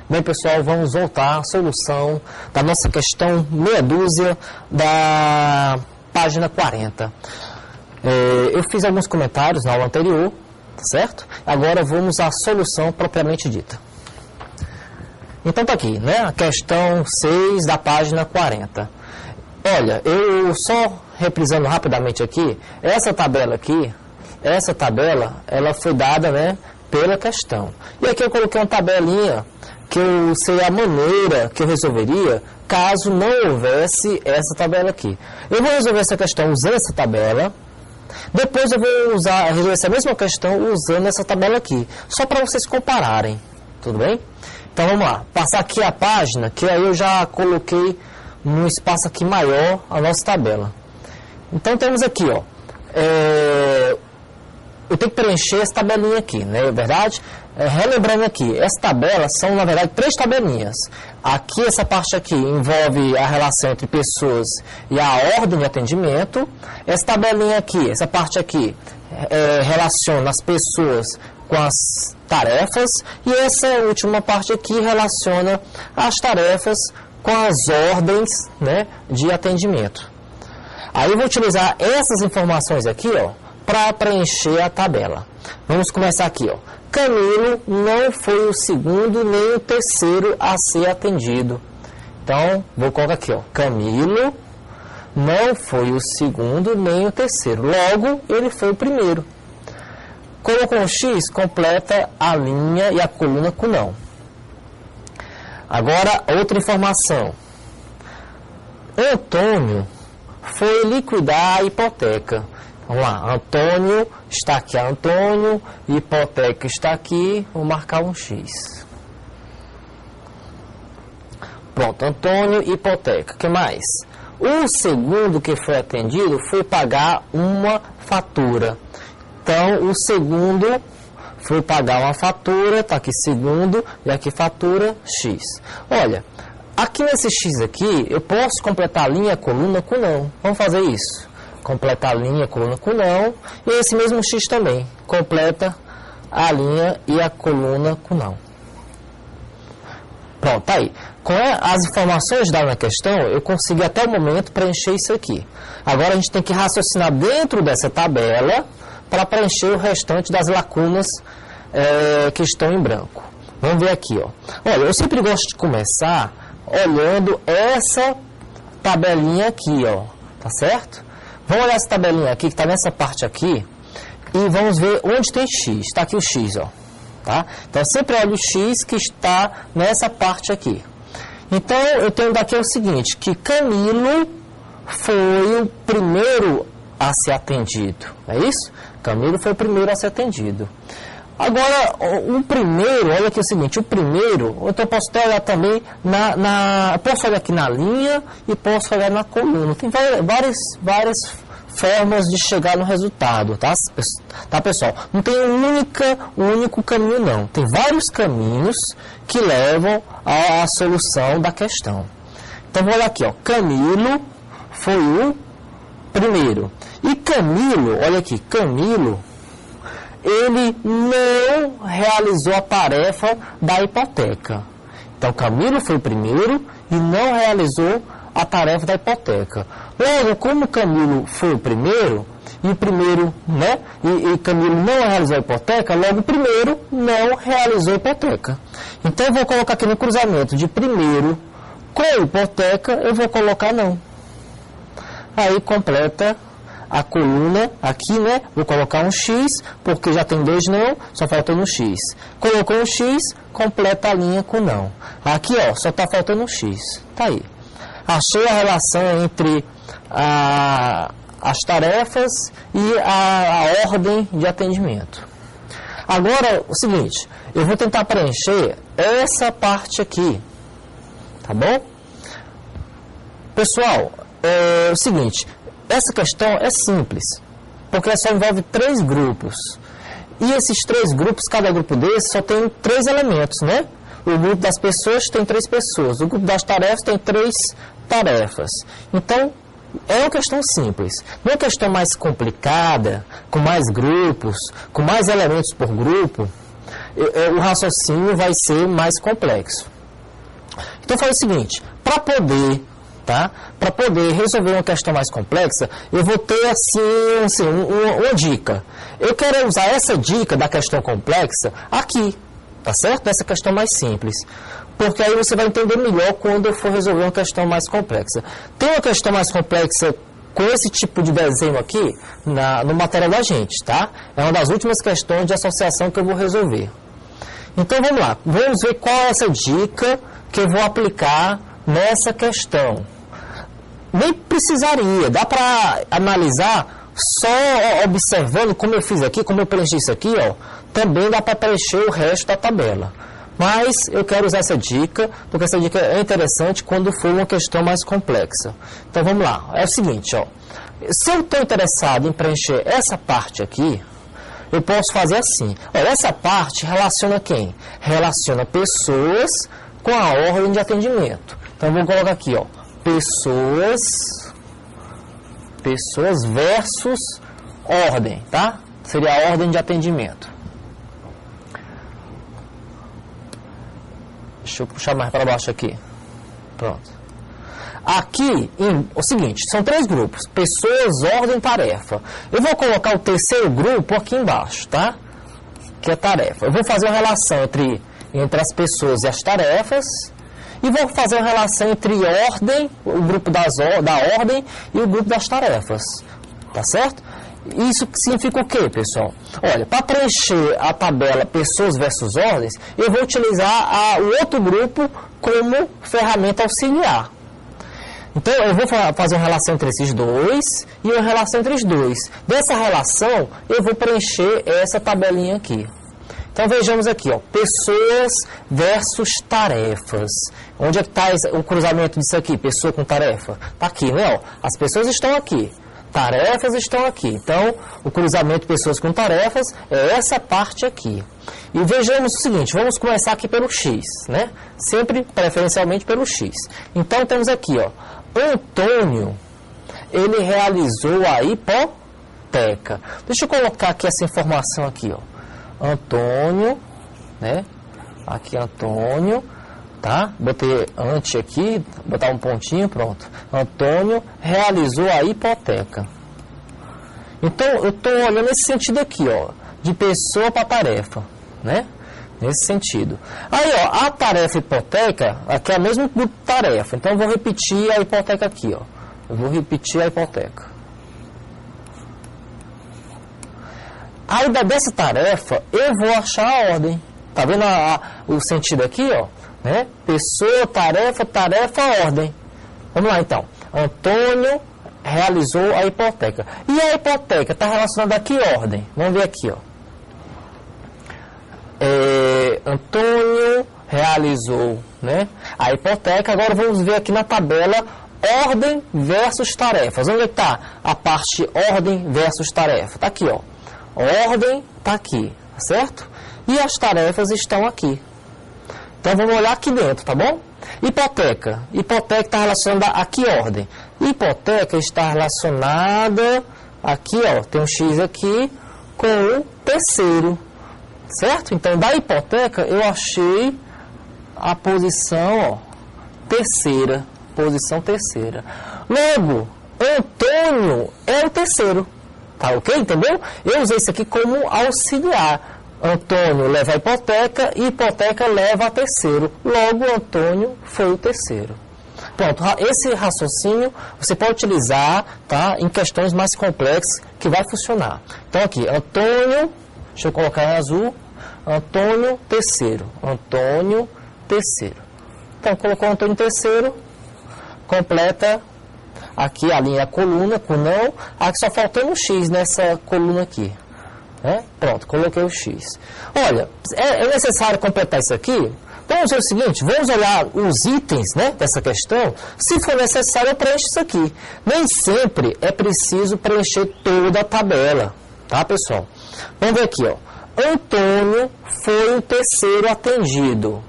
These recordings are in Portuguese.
Bem, pessoal, vamos voltar à solução da nossa questão meia dúzia da página 40. Eu fiz alguns comentários na aula anterior, certo? Agora vamos à solução propriamente dita. Então tá aqui, né? A questão 6 da página 40. Olha, eu só reprisando rapidamente aqui, essa tabela aqui, ela foi dada, né, pela questão. E aqui eu coloquei uma tabelinha que eu sei a maneira que eu resolveria caso não houvesse essa tabela aqui. Eu vou resolver essa questão usando essa tabela, depois eu vou resolver essa mesma questão usando essa tabela aqui, só para vocês compararem, tudo bem? Então vamos lá, passar aqui a página, que aí eu já coloquei num espaço aqui maior a nossa tabela. Então temos aqui, ó, eu tenho que preencher essa tabelinha aqui, não é verdade? Relembrando aqui, essa tabela são, na verdade, 3 tabelinhas. Aqui, essa parte aqui envolve a relação entre pessoas e a ordem de atendimento. Essa tabelinha aqui, essa parte aqui, relaciona as pessoas com as tarefas. E essa última parte aqui relaciona as tarefas com as ordens, né, de atendimento. Aí eu vou utilizar essas informações aqui, ó, para preencher a tabela. Vamos começar aqui, ó. Camilo não foi o segundo nem o terceiro a ser atendido. Então, vou colocar aqui, ó. Camilo não foi o segundo nem o terceiro. Logo, ele foi o primeiro. Colocou um X, completa a linha e a coluna com não. Agora, outra informação. Antônio foi liquidar a hipoteca. Vamos lá, Antônio está aqui, Antônio, hipoteca está aqui, vou marcar um X. Pronto, Antônio, hipoteca, o que mais? O segundo que foi atendido foi pagar uma fatura. Então, o segundo foi pagar uma fatura, está aqui segundo, e aqui fatura X. Olha, aqui nesse X aqui, eu posso completar a linha e a coluna com não. Vamos fazer isso. Completar a linha, a coluna com não. E esse mesmo X também. Completa a linha e a coluna com não. Pronto, tá aí. Com as informações dadas na questão, eu consegui até o momento preencher isso aqui. Agora a gente tem que raciocinar dentro dessa tabela para preencher o restante das lacunas que estão em branco. Vamos ver aqui, ó. Olha, eu sempre gosto de começar olhando essa tabelinha aqui, ó. Tá certo? Vamos olhar essa tabelinha aqui, que está nessa parte aqui, e vamos ver onde tem X. Está aqui o X, ó. Tá? Então, sempre olho o X que está nessa parte aqui. Então, eu tenho daqui o seguinte, que Camilo foi o primeiro a ser atendido. É isso? Camilo foi o primeiro a ser atendido. Agora, o primeiro, olha aqui o seguinte, o primeiro, então eu posso até olhar também posso olhar aqui na linha e posso olhar na coluna. Tem várias formas de chegar no resultado, tá, pessoal? Não tem um único caminho, não. Tem vários caminhos que levam à solução da questão. Então, vou olhar aqui, ó. Camilo foi o primeiro. E Camilo, olha aqui, Camilo, ele não realizou a tarefa da hipoteca. Então, Camilo foi o primeiro e não realizou a tarefa da hipoteca. Logo, como Camilo foi o primeiro, e o primeiro, né, e Camilo não realizou a hipoteca, logo o primeiro não realizou a hipoteca. Então, eu vou colocar aqui no cruzamento de primeiro com hipoteca, eu vou colocar não. Aí, completa a coluna aqui, né? Vou colocar um X, porque já tem 2 não, só faltando um X. Colocou um X, completa a linha com não. Aqui, ó, só está faltando um X. Tá aí. Achei a relação entre as tarefas e a ordem de atendimento. Agora, o seguinte, eu vou tentar preencher essa parte aqui. Tá bom? Pessoal, é o seguinte, essa questão é simples, porque ela só envolve 3 grupos. E esses 3 grupos, cada grupo desses só tem 3 elementos, né? O grupo das pessoas tem 3 pessoas, o grupo das tarefas tem 3 tarefas. Então, é uma questão simples. Uma questão mais complicada, com mais grupos, com mais elementos por grupo, o raciocínio vai ser mais complexo. Então, faz o seguinte, para poder resolver uma questão mais complexa, eu vou ter assim, uma dica. Eu quero usar essa dica da questão complexa aqui, tá certo? Essa questão mais simples. Porque aí você vai entender melhor quando eu for resolver uma questão mais complexa. Tem uma questão mais complexa com esse tipo de desenho aqui no material da gente, tá? É uma das últimas questões de associação que eu vou resolver. Então vamos lá, vamos ver qual é essa dica que eu vou aplicar nessa questão. Nem precisaria, dá para analisar só observando como eu fiz aqui, como eu preenchi isso aqui, ó. Também dá para preencher o resto da tabela. Mas eu quero usar essa dica, porque essa dica é interessante quando for uma questão mais complexa. Então vamos lá, é o seguinte, ó. Se eu estou interessado em preencher essa parte aqui, eu posso fazer assim. Olha, essa parte relaciona quem? Relaciona pessoas com a ordem de atendimento. Então vamos colocar aqui, ó. Pessoas versus ordem, tá? Seria a ordem de atendimento. Deixa eu puxar mais para baixo aqui. Pronto. Aqui, o seguinte, são 3 grupos. Pessoas, ordem, tarefa. Eu vou colocar o terceiro grupo aqui embaixo, tá? Que é tarefa. Eu vou fazer uma relação entre as pessoas e as tarefas. E vou fazer uma relação entre ordem, o grupo da ordem e o grupo das tarefas. Tá certo? Isso significa o quê, pessoal? Olha, para preencher a tabela pessoas versus ordens, eu vou utilizar o outro grupo como ferramenta auxiliar. Então, eu vou fazer uma relação entre esses dois e uma relação entre os dois. Dessa relação, eu vou preencher essa tabelinha aqui. Então, vejamos aqui, ó, pessoas versus tarefas. Onde é que está o cruzamento disso aqui, pessoa com tarefa? Está aqui, né? Ó, as pessoas estão aqui. Tarefas estão aqui. Então, o cruzamento pessoas com tarefas é essa parte aqui. E vejamos o seguinte, vamos começar aqui pelo X, né? Sempre, preferencialmente, pelo X. Então, temos aqui, ó, Antônio, ele realizou a hipoteca. Deixa eu colocar aqui essa informação aqui, ó. Antônio, né? Aqui, Antônio. Tá? Botei antes aqui, botar um pontinho, pronto. Antônio realizou a hipoteca. Então, eu estou olhando nesse sentido aqui, ó, de pessoa para tarefa, né? Nesse sentido. Aí, ó, a tarefa hipoteca, aqui é o mesmo grupo de tarefa. Então, eu vou repetir a hipoteca aqui, ó. Eu vou repetir a hipoteca. Aí, dessa tarefa, eu vou achar a ordem. Tá vendo o sentido aqui, ó? Né? Pessoa, tarefa, ordem. Vamos lá, então. Antônio realizou a hipoteca. E a hipoteca está relacionada a que ordem? Vamos ver aqui, ó. Antônio realizou, né, a hipoteca. Agora vamos ver aqui na tabela ordem versus tarefas. Onde está a parte ordem versus tarefa? Está aqui, ó. Ordem está aqui, certo? E as tarefas estão aqui. Então, vamos olhar aqui dentro, tá bom? Hipoteca. Hipoteca está relacionada a que ordem? Hipoteca está relacionada aqui, ó, tem um X aqui, com o terceiro, certo? Então, da hipoteca, eu achei a posição, ó, terceira. Posição terceira. Logo, Antônio é o terceiro. Tá ok? Entendeu? Eu usei isso aqui como auxiliar. Antônio leva a hipoteca e hipoteca leva a terceiro. Logo, Antônio foi o terceiro. Pronto, esse raciocínio você pode utilizar, tá, em questões mais complexas que vai funcionar. Então, aqui, Antônio, deixa eu colocar em azul, Antônio terceiro. Antônio terceiro. Então, colocou Antônio terceiro, completa aqui a linha, a coluna, com não. Aqui só faltando um X nessa coluna aqui. Pronto, coloquei o X. Olha, é necessário completar isso aqui? Vamos ver o seguinte, vamos olhar os itens, né, dessa questão. Se for necessário, eu preencho isso aqui. Nem sempre é preciso preencher toda a tabela, tá, pessoal? Vamos ver aqui, ó. Antônio foi o terceiro atendido.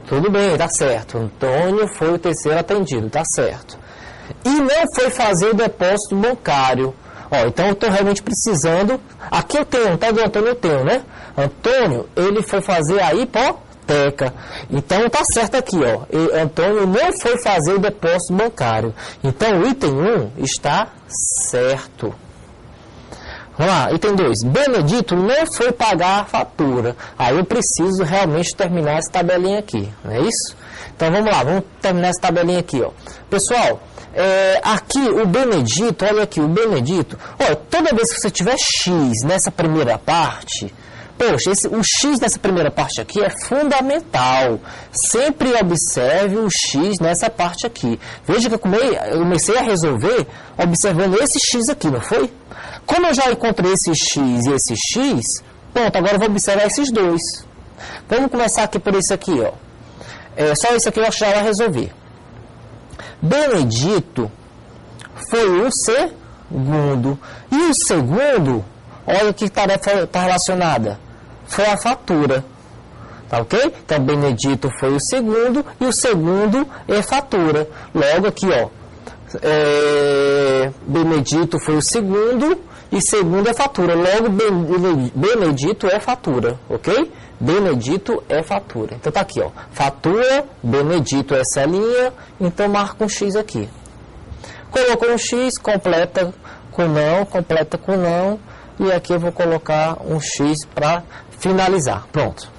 Tudo bem, tá certo. Antônio foi o terceiro atendido, tá certo. E não foi fazer o depósito bancário. Ó, então eu estou realmente precisando. Aqui eu tenho, tá? Do Antônio eu tenho, né? Antônio, ele foi fazer a hipoteca. hipoteca. Então tá certo aqui, ó. Antônio não foi fazer o depósito bancário. Então o item 1 está certo. Vamos lá, item 2. Benedito não foi pagar a fatura. Aí eu preciso realmente terminar essa tabelinha aqui, não é isso? Então vamos lá, vamos terminar essa tabelinha aqui, ó. Pessoal, aqui o Benedito, olha aqui, o Benedito, olha, toda vez que você tiver X nessa primeira parte, poxa, o X nessa primeira parte aqui é fundamental. Sempre observe o X nessa parte aqui. Veja que eu comecei a resolver observando esse X aqui, não foi? Como eu já encontrei esse X e esse X, pronto, agora eu vou observar esses dois. Vamos começar aqui por esse aqui, ó. Só isso aqui eu acho que já vai resolver. Benedito foi o segundo. E o segundo, olha que tarefa está relacionada. Foi a fatura. Tá ok? Então, Benedito foi o segundo e o segundo é fatura. Logo aqui, ó. Benedito foi o segundo e segundo é fatura. Logo, Benedito é fatura. Ok? Benedito é fatura. Então tá aqui, ó. Fatura, Benedito é essa linha, então marca um X aqui. Colocou um X, completa com não, e aqui eu vou colocar um X para finalizar. Pronto.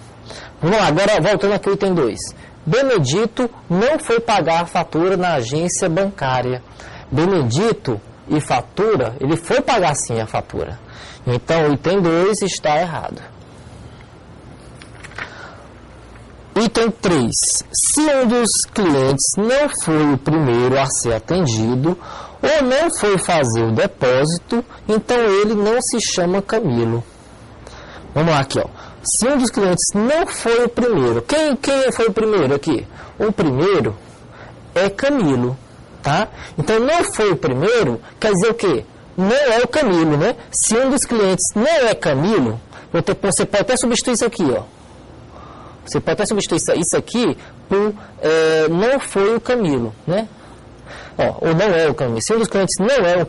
Vamos lá, agora voltando aqui ao item 2. Benedito não foi pagar a fatura na agência bancária. Benedito e fatura, ele foi pagar sim a fatura. Então o item 2 está errado. Item 3. Se um dos clientes não foi o primeiro a ser atendido ou não foi fazer o depósito, então ele não se chama Camilo. Vamos lá aqui, ó. Se um dos clientes não foi o primeiro, quem foi o primeiro aqui? O primeiro é Camilo, tá? Então não foi o primeiro, quer dizer o quê? Não é o Camilo, né? Se um dos clientes não é Camilo, você pode até substituir isso aqui, ó. Você pode até substituir isso aqui por não foi o Camilo, né? Ó, ou não é o Camilo. Se um dos clientes não é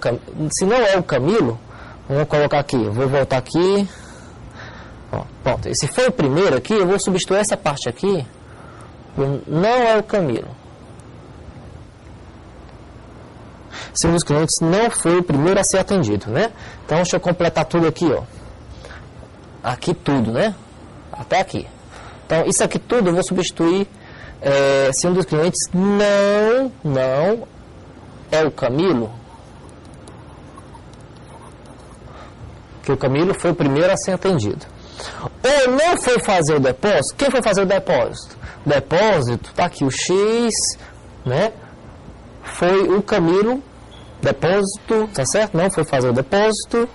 se não é o Camilo, vamos colocar aqui, eu vou voltar aqui. Ó, pronto. E se for o primeiro aqui, eu vou substituir essa parte aqui por não é o Camilo. Se um dos clientes não foi o primeiro a ser atendido, né? Então, deixa eu completar tudo aqui, ó. Aqui tudo, né? Até aqui. Então, isso aqui tudo eu vou substituir se um dos clientes não é o Camilo. Que o Camilo foi o primeiro a ser atendido. Ou não foi fazer o depósito. Quem foi fazer o depósito? Depósito, tá aqui o X, né? Foi o Camilo, depósito, tá certo? Não foi fazer o depósito.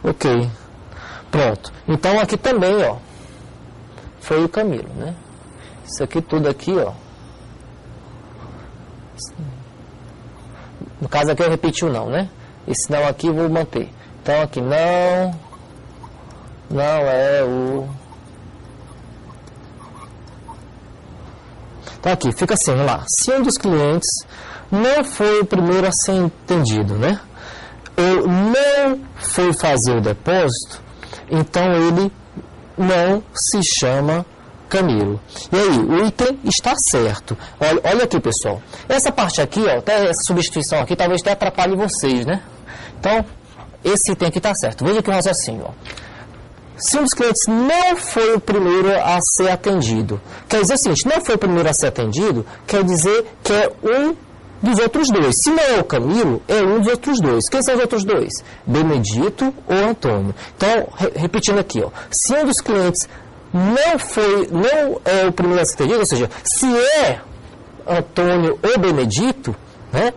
Ok. Pronto. Então, aqui também, ó. Foi o Camilo, né? Isso aqui tudo aqui, ó. No caso aqui eu repeti o não, né? Esse não aqui eu vou manter. Então aqui não é o... Então aqui, fica assim, vamos lá. Se um dos clientes não foi o primeiro a ser entendido, né? Ou não foi fazer o depósito, então ele não se chama Camilo. E aí, o item está certo. Olha aqui, pessoal. Essa parte aqui, ó, até essa substituição aqui, talvez até atrapalhe vocês, né? Então, esse item aqui está certo. Veja aqui o raciocínio, ó. Se um dos clientes não foi o primeiro a ser atendido, quer dizer o seguinte, não foi o primeiro a ser atendido, quer dizer que é um dos outros dois. Se não é o Camilo, é um dos outros dois. Quem são os outros dois? Benedito ou Antônio. Então, repetindo aqui, ó, se um dos clientes não é o primeiro a ser atendido, ou seja, se é Antônio ou Benedito, né,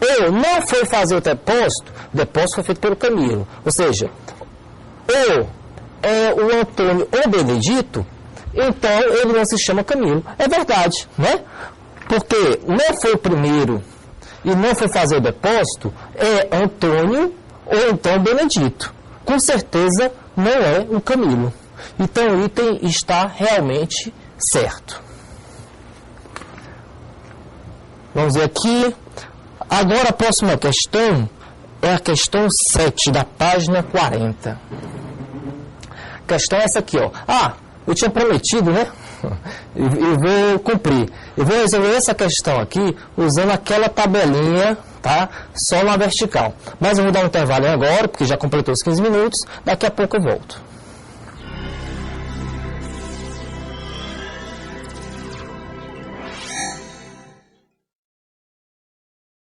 ou não foi fazer o depósito foi feito pelo Camilo. Ou seja, ou é o Antônio ou Benedito, então ele não se chama Camilo. É verdade, né? Porque não foi o primeiro e não foi fazer o depósito, é Antônio ou então Benedito. Com certeza não é o Camilo. Então o item está realmente certo. Vamos ver aqui. Agora a próxima questão é a questão 7 da página 40. A questão é essa aqui, ó. Ah, eu tinha prometido, né? e vou cumprir. Eu vou resolver essa questão aqui usando aquela tabelinha, tá? Só na vertical. Mas eu vou dar um intervalo agora, porque já completou os 15 minutos. Daqui a pouco eu volto.